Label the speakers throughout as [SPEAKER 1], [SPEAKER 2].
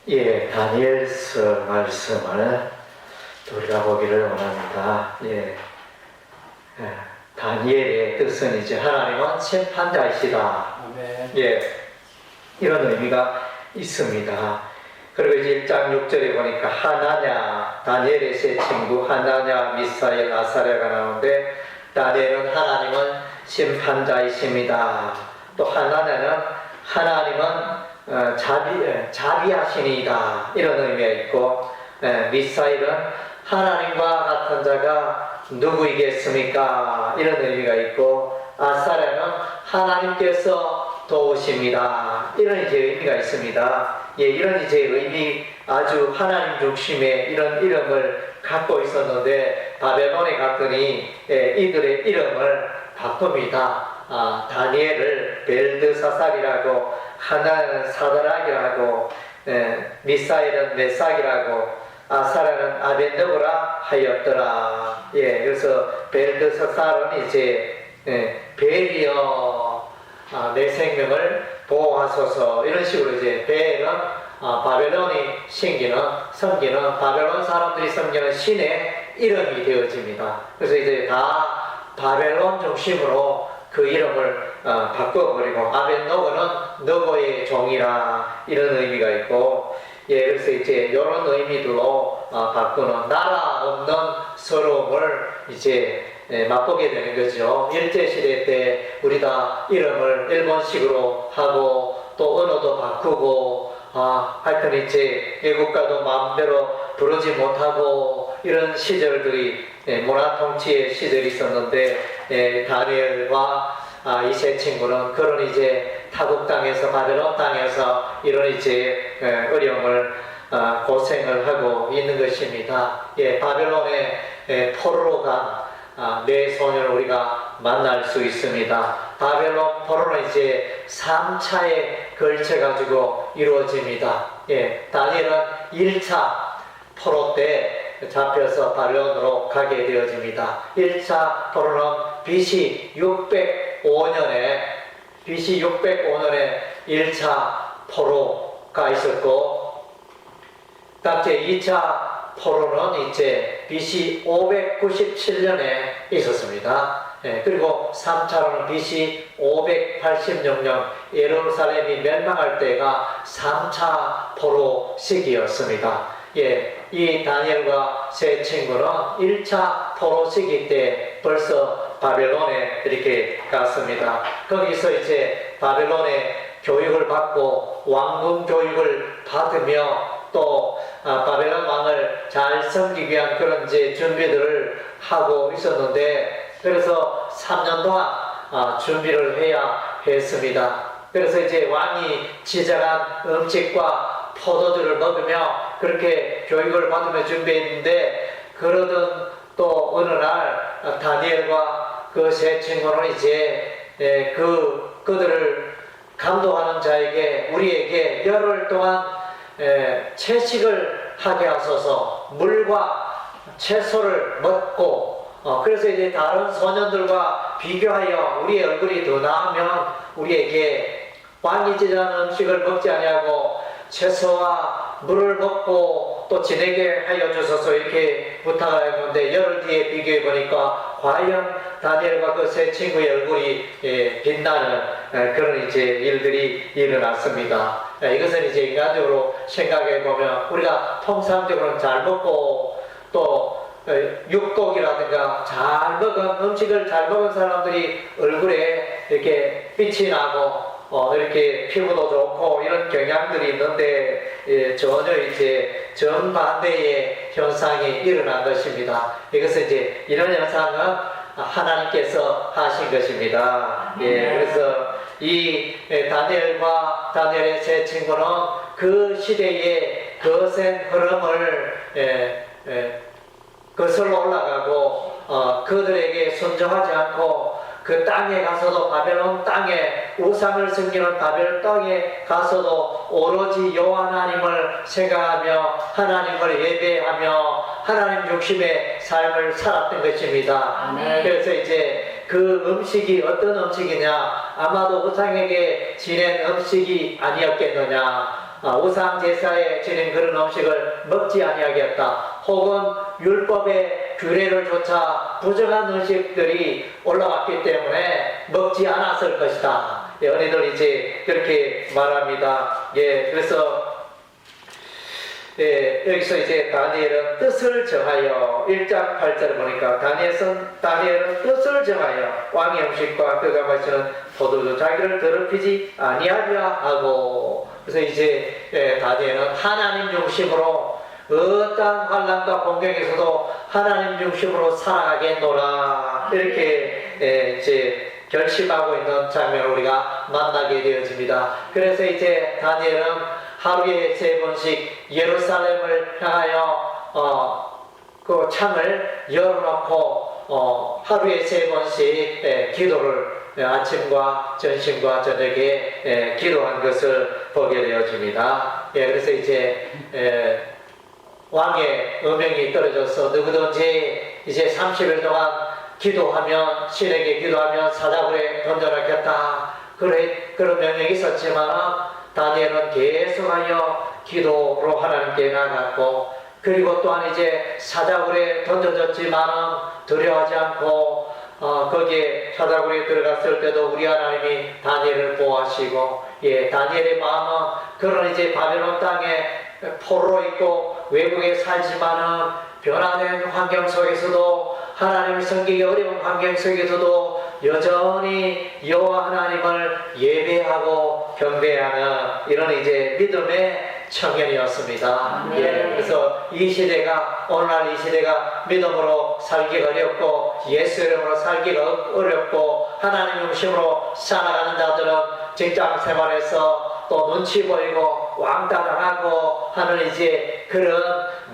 [SPEAKER 1] 예, 다니엘서 말씀을 우리가 보기를 원합니다. 예, 다니엘의 뜻은 이제 하나님은 심판자이시다.
[SPEAKER 2] 아멘.
[SPEAKER 1] 예, 이런 의미가 있습니다. 그리고 이제 1장 6절에 보니까 하나냐, 다니엘의 세 친구 하나냐, 미사엘, 아사랴가 나오는데, 다니엘은 하나님은 심판자이십니다. 또 하나냐는 하나님은 자비하시니이다, 이런 의미가 있고, 미사일은 하나님과 같은 자가 누구이겠습니까, 이런 의미가 있고, 아사랴는 하나님께서 도우십니다, 이런 이제 의미가 있습니다. 예, 이런 이제 의미, 아주 하나님 중심의 이런 이름을 갖고 있었는데, 바벨론에 갔더니 이들의 이름을 바꿉니다. 다니엘을 벨드사살이라고, 하나는 사드락이라고, 미사엘은 메삭이라고, 아사랴는 아벤느고라 하였더라. 예, 그래서 벨드사살은 이제 벨이여, 내 생명을 보호하소서, 이런 식으로 이제 벨은 바벨론이 섬기는 바벨론 사람들이 섬기는 신의 이름이 되어집니다. 그래서 이제 다 바벨론 중심으로 그 이름을 바꿔버리고, 아벤노고는 너고의 종이라, 이런 의미가 있고, 예, 그래서 이제 이런 의미들로 바꾸는, 나라 없는 서러움을 이제 맛보게 되는 거죠. 일제시대 때 우리 다 이름을 일본식으로 하고, 또 언어도 바꾸고, 하여튼 이제 외국가도 마음대로 부르지 못하고, 이런 시절들이 문화 통치의 시절이 있었는데, 다니엘과 이 세 친구는 그런 이제 타국 땅에서, 바벨론 땅에서 이런 이제 어려움을 고생을 하고 있는 것입니다. 예, 바벨론의 포로로 간 네 소년을 우리가 만날 수 있습니다. 바벨론 포로는 이제 3차에 걸쳐가지고 이루어집니다. 예, 다니엘은 1차 포로 때 잡혀서 바벨론으로 가게 되어집니다. 1차 포로는 BC 605년에 1차 포로가 있었고, 각제 2차 포로는 이제 BC 597년에 있었습니다. 그리고 3차로는 BC 586년 예루살렘이 멸망할 때가 3차 포로 시기였습니다. 예, 이 다니엘과 세 친구는 1차 포로 시기 때 벌써 바벨론에 이렇게 갔습니다. 거기서 이제 바벨론에 교육을 받고 왕궁 교육을 받으며, 또 바벨론 왕을 잘 섬기기 위한 그런 이제 준비들을 하고 있었는데, 그래서 3년 동안 준비를 해야 했습니다. 그래서 이제 왕이 지정한 음식과 포도주를 먹으며 그렇게 교육을 받으며 준비했는데, 그러던 또 어느 날 다니엘과 그 세 친구는 이제 그들을 감독하는 자에게, 우리에게 열흘 동안 채식을 하게 하소서, 물과 채소를 먹고, 그래서 이제 다른 소년들과 비교하여 우리의 얼굴이 더 나으면 우리에게 왕이 지정하는 음식을 먹지 아니하고 채소와 물을 먹고 또 지내게 하여 주소서, 이렇게 부탁을 했는데, 열흘 뒤에 비교해 보니까 과연 다니엘과 그 세 친구의 얼굴이 빛나는 그런 이제 일들이 일어났습니다. 이것은 이제 인간적으로 생각해 보면, 우리가 통상적으로는 잘 먹고 또 육고기라든가 잘 먹은 음식을 잘 먹은 사람들이 얼굴에 이렇게 빛이 나고 이렇게 피부도 좋고 이런 경향들이 있는데, 전혀 이제 정반대의 현상이 일어난 것입니다. 이것은 이제 이런 현상은 하나님께서 하신 것입니다. 예, 그래서 이 다니엘과 다니엘의 세 친구는 그 시대의 거센 흐름을 거슬러 올라가고, 그들에게 순종하지 않고 그 땅에 가서도, 바벨론 땅에 우상을 섬기는 바벨 땅에 가서도 오로지 여호와 하나님을 생각하며 하나님을 예배하며 하나님 중심의 삶을 살았던 것입니다.
[SPEAKER 2] 아멘.
[SPEAKER 1] 그래서 이제 그 음식이 어떤 음식이냐, 아마도 우상에게 지낸 음식이 아니었겠느냐, 우상 제사에 지는 그런 음식을 먹지 아니하겠다. 혹은 율법의 규례를 조차 부정한 음식들이 올라왔기 때문에 먹지 않았을 것이다. 예, 은혜들 이제 그렇게 말합니다. 예, 그래서 예, 여기서 이제 다니엘은 뜻을 정하여 1장 8절을 보니까 다니엘은 뜻을 정하여 왕의 음식과 그가 마시는 포도주 자기를 더럽히지 아니하려 하고, 그래서 이제 다니엘은 하나님 중심으로 어떠한 환난과 공경에서도 하나님 중심으로 살아가겠노라, 이렇게 이제 결심하고 있는 장면을 우리가 만나게 되어집니다. 그래서 이제 다니엘은 하루에 3번씩 예루살렘을 향하여 그 창을 열어놓고 하루에 3번씩 기도를 아침과 점심과 저녁에 기도한 것을 보게 되어집니다. 예, 그래서 이제 왕의 음명이 떨어져서 누구든지 이제 30일 동안 기도하면, 신에게 기도하면 사자굴에 던져놓겠다, 그런 명령이 있었지만 다니엘은 계속하여 기도로 하나님께 나갔고, 그리고 또한 이제 사자굴에 던져졌지만은 두려워하지 않고 거기에 사자굴에 들어갔을 때도 우리 하나님이 다니엘을 보호하시고, 예, 다니엘의 마음은 그런 이제 바벨론 땅에 포로로 있고 외국에 살지만은 변화된 환경 속에서도, 하나님을 섬기기 어려운 환경 속에서도 여전히 여호와 하나님을 예배하고 경배하는 이런 이제 믿음의 청년이었습니다. 예, 그래서 이 시대가, 오늘날 이 시대가 믿음으로 살기가 어렵고 예수 이름으로 살기가 어렵고 하나님 중심으로 살아가는 자들은 직장 생활에서 또 눈치 보이고 왕따 당하고 하는 이제 그런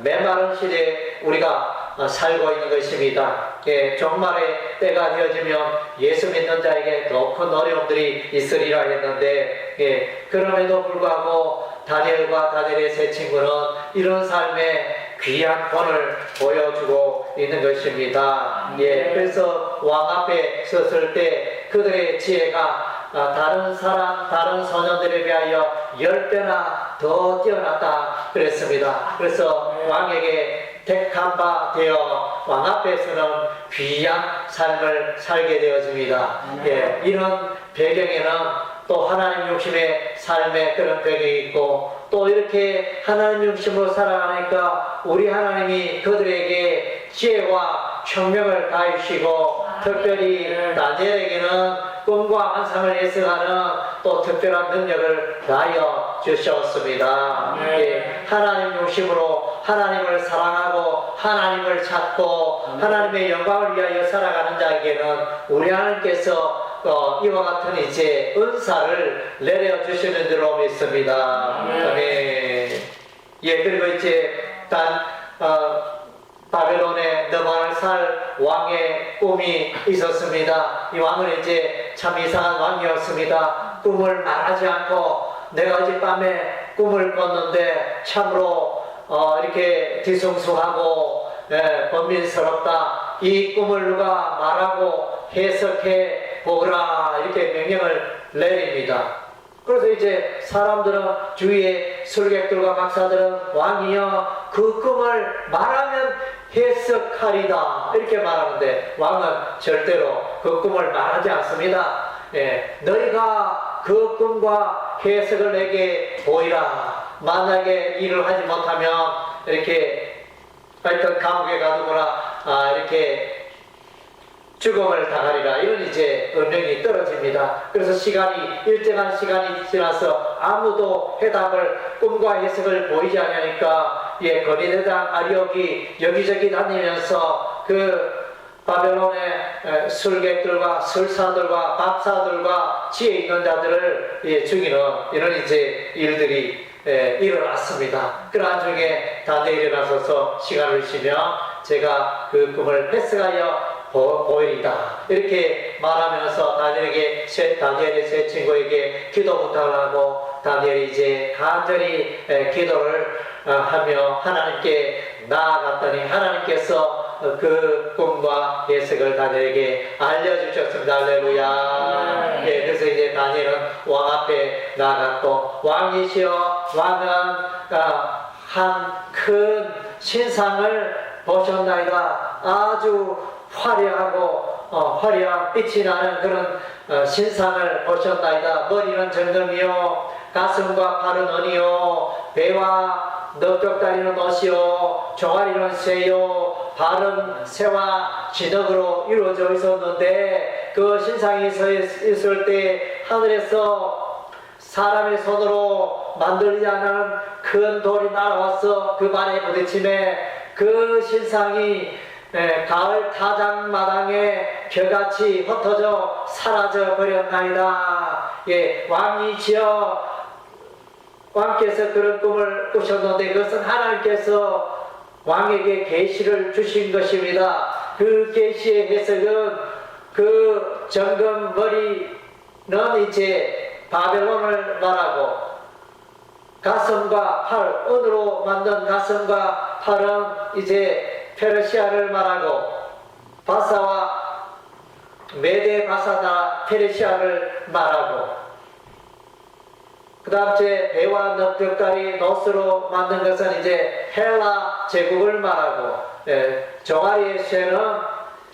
[SPEAKER 1] 메마른 시대에 우리가 살고 있는 것입니다. 예, 종말의 때가 되어지면 예수 믿는 자에게 더 큰 어려움들이 있으리라 했는데, 예, 그럼에도 불구하고 다니엘과 다니엘의 세 친구는 이런 삶의 귀한 본을 보여주고 있는 것입니다. 예, 그래서 왕 앞에 섰을 때 그들의 지혜가 다른 소년들에 비하여 10배나 더 뛰어났다 그랬습니다. 그래서 왕에게 택한 바 되어 왕 앞에서는 귀한 삶을 살게 되어집니다. 예, 이런 배경에는 또 하나님 중심의 삶의 그런 배경이 있고, 또 이렇게 하나님 중심으로 살아가니까 우리 하나님이 그들에게 지혜와 총명을 가해주시고, 특별히 다니엘에게는 꿈과 환상을 해석하는 또 특별한 능력을 가하여 주셨습니다. 예, 하나님 중심으로 하나님을 사랑하고 하나님을 찾고 하나님의 영광을 위하여 살아가는 자에게는 우리 하나님께서 이와 같은 이제 은사를 내려주시는 줄로 믿습니다. 아멘. 예, 그리고 이제 바벨론에 넘어갈 살 왕의 꿈이 있었습니다. 이 왕은 이제 참 이상한 왕이었습니다. 꿈을 말하지 않고 내가 어젯밤에 꿈을 꿨는데 참으로 이렇게 뒤숭숭하고 번민스럽다. 이 꿈을 누가 말하고 해석해 보라, 이렇게 명령을 내립니다. 그래서 이제 사람들은, 주위의 술객들과 박사들은 왕이여 그 꿈을 말하면 해석하리다, 이렇게 말하는데 왕은 절대로 그 꿈을 말하지 않습니다. 예, 너희가 그 꿈과 해석을 내게 보이라. 만약에 일을 하지 못하면 이렇게 하여튼 감옥에 가두거나 이렇게 죽음을 당하리라, 이런 이제 음명이 떨어집니다. 그래서 일정한 시간이 지나서 아무도 해답을, 꿈과 해석을 보이지 않으니까 건의대장 아리옥이 여기저기 다니면서 그 바벨론의 술객들과 술사들과 박사들과 지혜 있는 자들을 죽이는 이런 이제 일들이 일어났습니다. 그러한 중에 다니엘이 일어나서서 시간을 쉬며 제가 그 꿈을 해석하여 보이리다, 이렇게 말하면서 다니엘의 세 친구에게 기도 부탁을 하고, 다니엘이 이제 간절히 기도를 하며 하나님께 나아갔더니 하나님께서 그 꿈과 해석을 다니엘에게 알려주셨습니다. 할렐루야. 예, 그래서 이제 다니엘은 왕 앞에 나갔고, 왕이시여, 왕은 한 큰 신상을 보셨나이다. 아주 화려하고 화려한 빛이 나는 그런 신상을 보셨나이다. 머리는 정금이요, 가슴과 팔은 은이요, 배와 넉적다리는 옷이요, 종아리는 쇠요, 발은 새와 진흙으로 이루어져 있었는데, 그 신상이 서 있을 때 하늘에서 사람의 손으로 만들지 않은 큰 돌이 날아와서 그 발에 부딪힘에 그 신상이 가을 타작마당에 벼같이 흩어져 사라져 버렸나이다. 예, 왕이시여, 왕께서 그런 꿈을 꾸셨는데 그것은 하나님께서 왕에게 계시를 주신 것입니다. 그 계시의 해석은 그 정금 머리는 이제 바벨론을 말하고, 가슴과 팔, 은으로 만든 가슴과 팔은 이제 페르시아를 말하고, 바사와 메데 바사나 페르시아를 말하고, 그 다음 제 배와 넉적다리 노스로 만든 것은 이제 헬라 제국을 말하고, 종아리의 쇠는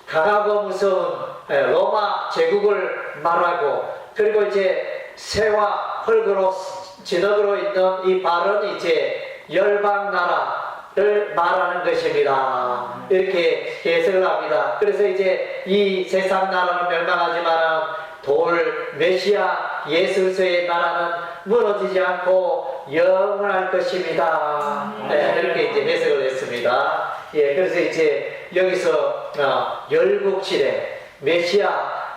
[SPEAKER 1] 강하고 무서운 로마 제국을 말하고, 그리고 이제 새와 흙으로 진흙으로 있는 이 발은 이제 열방 나라를 말하는 것입니다. 이렇게 해석을 합니다. 그래서 이제 이 세상 나라는 멸망하지만 돌 메시아 예수의 나라는 무너지지 않고 영원할 것입니다. 이렇게 이제 해석을 했습니다. 예, 그래서 이제 여기서 열국시대 메시아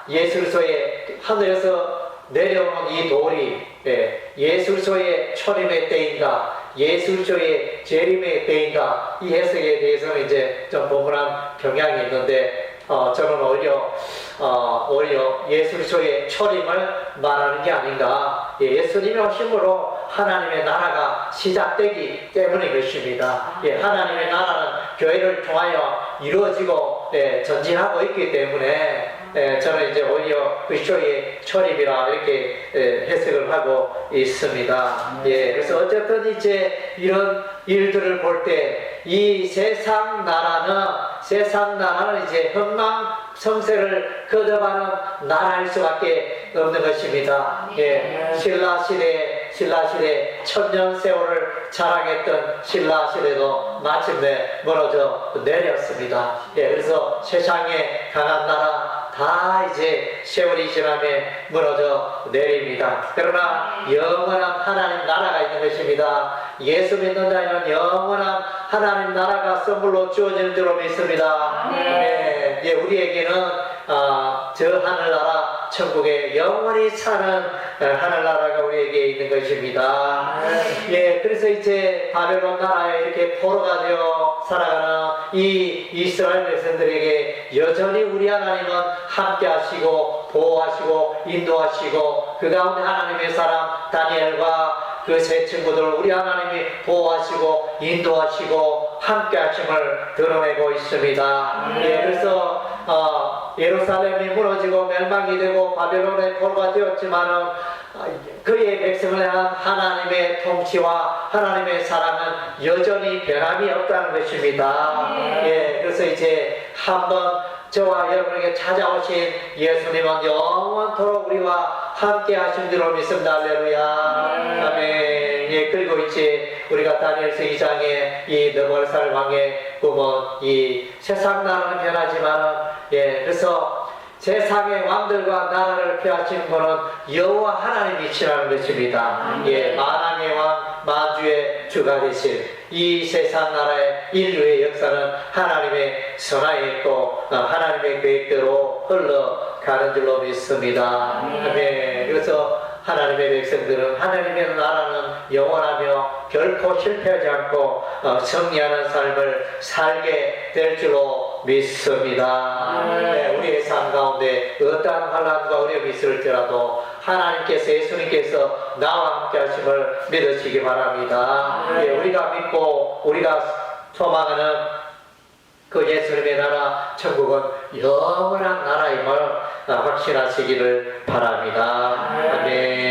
[SPEAKER 1] 예수의 하늘에서 내려오는 이 돌이 예술소의 초림의 때인가, 예술소의 재림의 때인가, 이 해석에 대해서는 이제 좀 분분한 경향이 있는데, 저는 오히려 예술소의 초림을 말하는 게 아닌가. 예수님의 오심으로 하나님의 나라가 시작되기 때문인 것입니다. 하나님의 나라는 교회를 통하여 이루어지고 전진하고 있기 때문에 저는 이제 오히려 그리스도의 초림이라 이렇게 해석을 하고 있습니다. 그래서 어쨌든 이제 이런 일들을 볼 때 이 세상 나라는 이제 흥망성쇠를 거듭하는 나라일 수밖에 없는 것입니다. 신라시대 천년 세월을 자랑했던 신라시대도 마침내 무너져 내렸습니다. 그래서 세상에 강한 나라 다 이제 세월이 지나면 무너져 내립니다. 그러나 영원한 하나님 나라가 있는 것입니다. 예수 믿는 자에는 영원한 하나님 나라가 선물로 주어지는 줄로 믿습니다. 우리에게는 저 하늘나라 천국에 영원히 사는 하늘나라가 우리에게 있는 것입니다. 그래서 이제 바벨론 나라에 이렇게 포로가 되어 살아가는 이 이스라엘 백성들에게 여전히 우리 하나님은 함께 하시고 보호하시고 인도하시고, 그 가운데 하나님의 사람 다니엘과 그 세 친구들 우리 하나님이 보호하시고 인도하시고 함께 하심을 드러내고 있습니다. 그래서 예루살렘이 무너지고 멸망이 되고 바벨론의 포로가 되었지만은 그의 백성을 향한 하나님의 통치와 하나님의 사랑은 여전히 변함이 없다는 것입니다. 그래서 이제 한번 저와 여러분에게 찾아오신 예수님은 영원토록 우리와 함께 하신 줄로 믿습니다. 할렐루야. 아멘. 그리고 이제 우리가 다니엘서 2장에 이 느부갓네살 왕의 꿈은 이 세상 나라는 변하지만, 그래서 세상의 왕들과 나라를 펴하신 분은 여호와 하나님이시라는 것입니다. 만왕의 왕, 만주의 주가 되신 이 세상 나라의 인류의 역사는 하나님의 선하에 있고 하나님의 계획대로 흘러가는 줄로 믿습니다. 그래서 하나님의 백성들은 하나님의 나라는 영원하며 결코 실패하지 않고 승리하는 삶을 살게 될 줄로 믿습니다. 우리의 삶 가운데 어떠한 환난과 어려움이 있을지라도 하나님께서, 예수님께서 나와 함께 하심을 믿으시기 바랍니다. 우리가 믿고 우리가 소망하는 그 예수님의 나라 천국은 영원한 나라임을 확신하시기를 바랍니다. 아멘.